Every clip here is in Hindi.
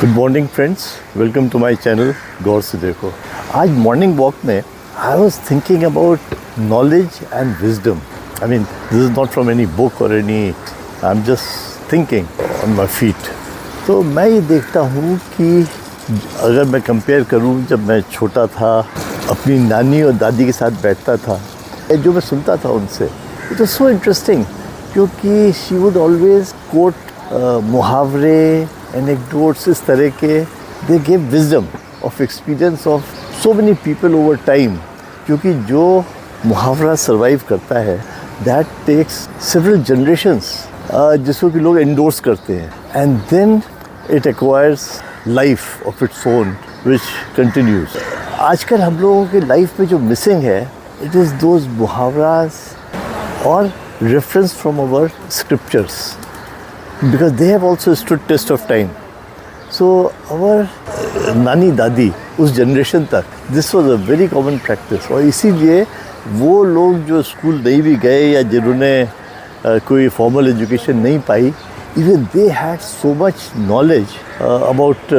Good morning friends, welcome to my channel गौर से देखो। आज मॉर्निंग वॉक में I was thinking about knowledge and wisdom. I mean this is not from any book और any, I am just thinking on my feet. तो मैं ये देखता हूँ कि अगर मैं कंपेयर करूँ, जब मैं छोटा था अपनी नानी और दादी के साथ बैठता था, जो मैं सुनता था उनसे, इट वाज सो इंटरेस्टिंग, क्योंकि शी वुड ऑलवेज कोट मुहावरे, एनेक्डोट्स, इस तरह के। They give wisdom of experience of so many people over time, क्योंकि जो मुहावरा सर्वाइव करता है दैट टेक्स सेवरल जनरेशंस, जिसको कि लोग एंडोर्स करते हैं, and then it acquires life of its own which continues. आजकल हम लोगों के लाइफ में जो मिसिंग है, इट इज़ दोज मुहावरास और reference from our scriptures, because they have also stood test of time. So our नानी दादी उस जनरेशन तक this was a very common practice, और इसीलिए वो लोग जो स्कूल नहीं भी गए या जिन्होंने कोई फॉर्मल एजुकेशन नहीं पाई, even they had so much knowledge about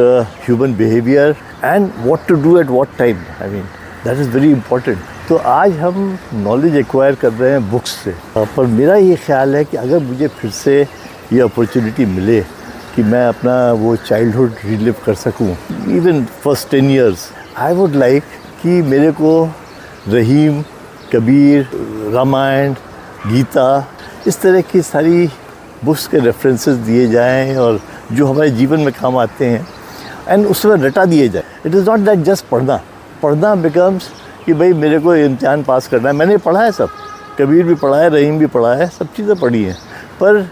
human behaviour and what to do at what time. I mean that is very important. तो आज हम नॉलेज एक्वायर कर रहे हैं बुक्स से, पर मेरा ये ख्याल है कि अगर मुझे फिर से ये अपॉर्चुनिटी मिले कि मैं अपना वो चाइल्डहुड रिलिव कर सकूं, even first 10 years, I would like कि मेरे को रहीम, कबीर, रामायण, गीता, इस तरह की सारी बुक्स के रेफरेंसेस दिए जाएं और जो हमारे जीवन में काम आते हैं, एंड उसमें रटा दिए जाए। It is not that just पढ़ना बिकम्स कि भाई मेरे को इम्तिहान पास करना है। मैंने पढ़ा है सब, कबीर भी पढ़ा है, रहीम भी पढ़ा है, सब चीज़ें पढ़ी हैं, पर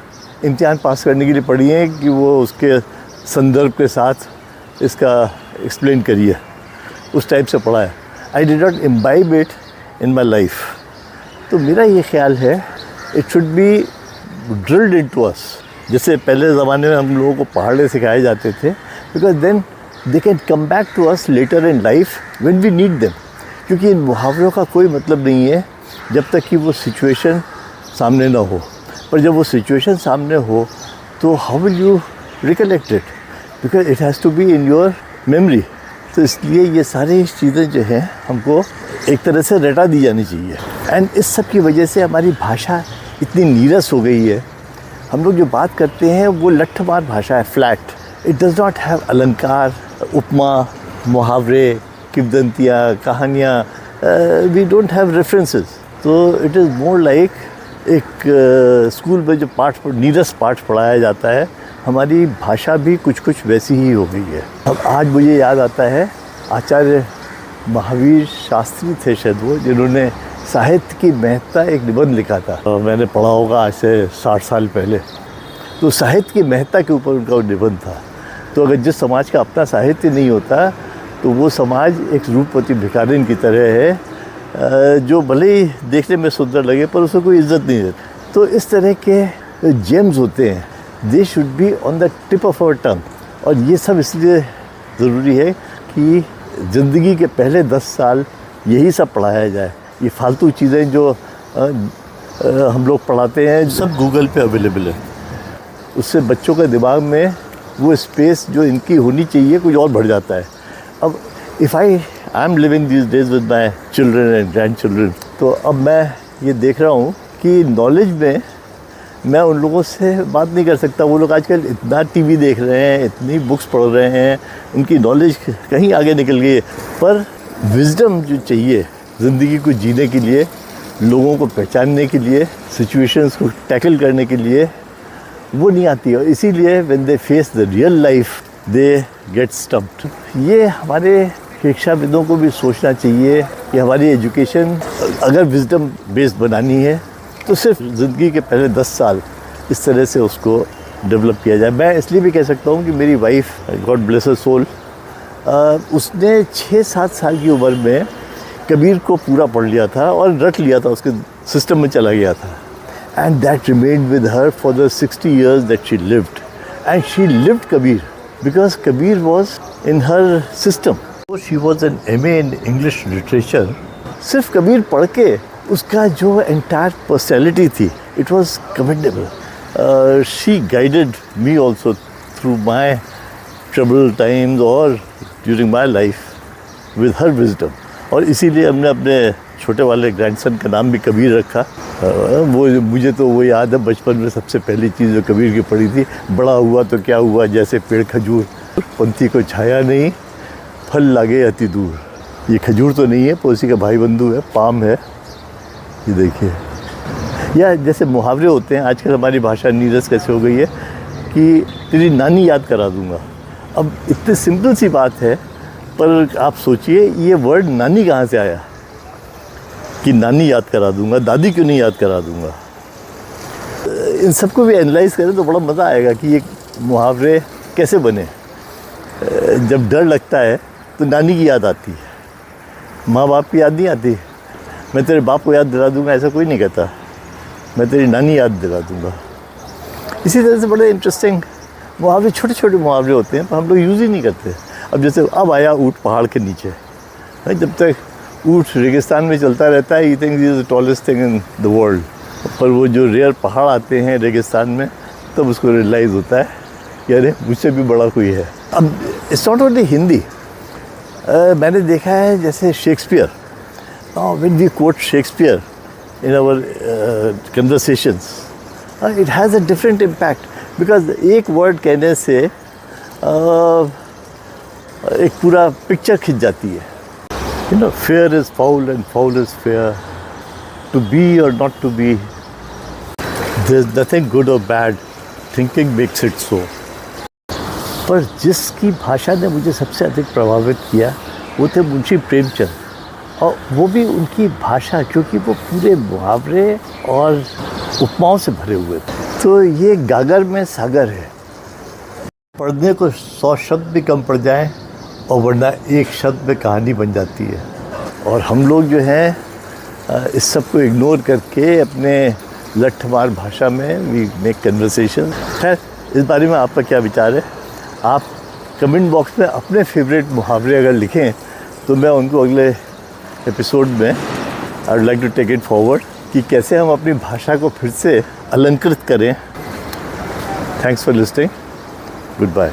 इम्तिहान पास करने के लिए पढ़ी है कि वो उसके संदर्भ के साथ इसका एक्सप्लेन करिए, उस टाइप से पढ़ा है। I did not imbibe it in my life. तो मेरा ये ख्याल है it should be drilled into अस, जैसे पहले ज़माने में हम लोगों को पहाड़े सिखाए जाते थे, because then they can come back to us later in life when we need them. क्योंकि इन मुहावरों का कोई मतलब नहीं है जब तक कि वो सिचुएशन सामने ना हो, पर जब वो सिचुएशन सामने हो तो how will you recollect it, because it has to be in your memory. तो इसलिए ये सारी चीज़ें जो हैं हमको एक तरह से रटा दी जानी चाहिए। एंड इस सब की वजह से हमारी भाषा इतनी नीरस हो गई है। हम लोग जो बात करते हैं वो लट्ठमार भाषा है, flat. It does not have अलंकार, उपमा, मुहावरे, किंवदंतियाँ, कहानियाँ। We don't have references. तो इट इज़ मोर लाइक एक स्कूल में जो नीरस पाठ पढ़ाया जाता है, हमारी भाषा भी कुछ वैसी ही हो गई है। अब आज मुझे याद आता है, आचार्य महावीर शास्त्री थे शायद वो, जिन्होंने साहित्य की महत्ता एक निबंध लिखा था। मैंने पढ़ा होगा आज से 60 साल पहले। तो साहित्य की महत्ता के ऊपर उनका निबंध था। तो अगर जिस समाज का अपना साहित्य नहीं होता, तो वो समाज एक रूपवती भिखारिन की तरह है, जो भले ही देखने में सुंदर लगे पर उसको कोई इज्जत नहीं देती। तो इस तरह के जेम्स होते हैं, they should be on the tip of our tongue. और ये सब इसलिए ज़रूरी है कि ज़िंदगी के पहले 10 साल यही सब पढ़ाया जाए। ये फालतू चीज़ें जो हम लोग पढ़ाते हैं, सब गूगल पे अवेलेबल है। उससे बच्चों के दिमाग में वो स्पेस जो इनकी होनी चाहिए कुछ और बढ़ जाता है। अब if I am living this days with my children and grand children, तो अब मैं ये देख रहा हूँ कि नॉलेज में मैं उन लोगों से बात नहीं कर सकता। वो लोग आजकल इतना टीवी देख रहे हैं, इतनी बुक्स पढ़ रहे हैं, उनकी नॉलेज कहीं आगे निकल गई है। पर विजडम जो चाहिए ज़िंदगी को जीने के लिए, लोगों को पहचानने के लिए, सिचुएशंस को टैकल करने के लिए, वो नहीं आती है। और इसीलिए when they face the real life they get stumped. ये हमारे शिक्षाविदों को भी सोचना चाहिए कि हमारी एजुकेशन अगर विजडम बेस्ड बनानी है तो सिर्फ ज़िंदगी के पहले 10 साल इस तरह से उसको डेवलप किया जाए। मैं इसलिए भी कह सकता हूँ कि मेरी वाइफ, गॉड ब्लेस हर सोल, उसने 6-7 साल की उम्र में कबीर को पूरा पढ़ लिया था और रट लिया था, उसके सिस्टम में चला गया था। And that remained with her for the 60 years that she lived. And she lived Kabir because Kabir was in her system. She was an MA in English literature. सिर्फ कबीर पढ़ के उसका जो एंटायर पर्सनैलिटी थी, it was commendable. She guided me also through my troubled times or during my life with her wisdom. और इसीलिए हमने अपने छोटे वाले ग्रैंडसन का नाम भी कबीर रखा। वो मुझे तो वो याद है बचपन में सबसे पहली चीज़ जो कबीर की पढ़ी थी, बड़ा हुआ तो क्या हुआ जैसे पेड़ खजूर, पंथी को छाया नहीं फल लागे अति दूर। ये खजूर तो नहीं है, पड़ोसी का भाई बंधु है, पाम है, ये देखिए। या जैसे मुहावरे होते हैं, आजकल हमारी भाषा नीरस कैसे हो गई है कि तेरी नानी याद करा दूंगा। अब इतनी सिंपल सी बात है, पर आप सोचिए ये वर्ड नानी कहाँ से आया कि नानी याद करा दूंगा, दादी क्यों नहीं याद करा दूंगा। इन सबको भी एनालाइज करें तो बड़ा मज़ा आएगा कि ये मुहावरे कैसे बने। जब डर लगता है तो नानी की याद आती है, माँ बाप की याद नहीं आती। मैं तेरे बाप को याद दिला दूंगा ऐसा कोई नहीं कहता, मैं तेरी नानी याद दिला दूंगा। इसी तरह से बड़े इंटरेस्टिंग मुहावरे, छोटे छोटे मुहावरे होते हैं पर हम लोग यूज़ ही नहीं करते। अब जैसे अब आया ऊँट पहाड़ के नीचे, जब तक ऊँट रेगिस्तान में चलता रहता है, he thinks he is the tallest thing in the world, पर वो जो रेयर पहाड़ आते हैं रेगिस्तान में तब उसको रियलाइज़ होता है कि अरे मुझसे भी बड़ा कोई है। अब इट्स नॉट ओनली हिंदी, मैंने देखा है जैसे Shakespeare, when we quote Shakespeare in our conversations, it has a different impact because एक word कहने से एक पूरा picture खिंच जाती है। You know, fair is foul and foul is fair. To be or not to be, there's nothing good or bad. Thinking makes it so. पर जिसकी भाषा ने मुझे सबसे अधिक प्रभावित किया वो थे मुंशी प्रेमचंद, और वो भी उनकी भाषा, क्योंकि वो पूरे मुहावरे और उपमाओं से भरे हुए थे। तो ये गागर में सागर है, पढ़ने को 100 शब्द भी कम पड़ जाएं और वरना एक शब्द में कहानी बन जाती है। और हम लोग जो हैं इस सब को इग्नोर करके अपने लठमार भाषा में वी मेक कन्वर्सेशन। खैर, इस बारे में आपका क्या विचार है? आप कमेंट बॉक्स में अपने फेवरेट मुहावरे अगर लिखें तो मैं उनको अगले एपिसोड में I would like to take it forward कि कैसे हम अपनी भाषा को फिर से अलंकृत करें। Thanks for listening, good bye.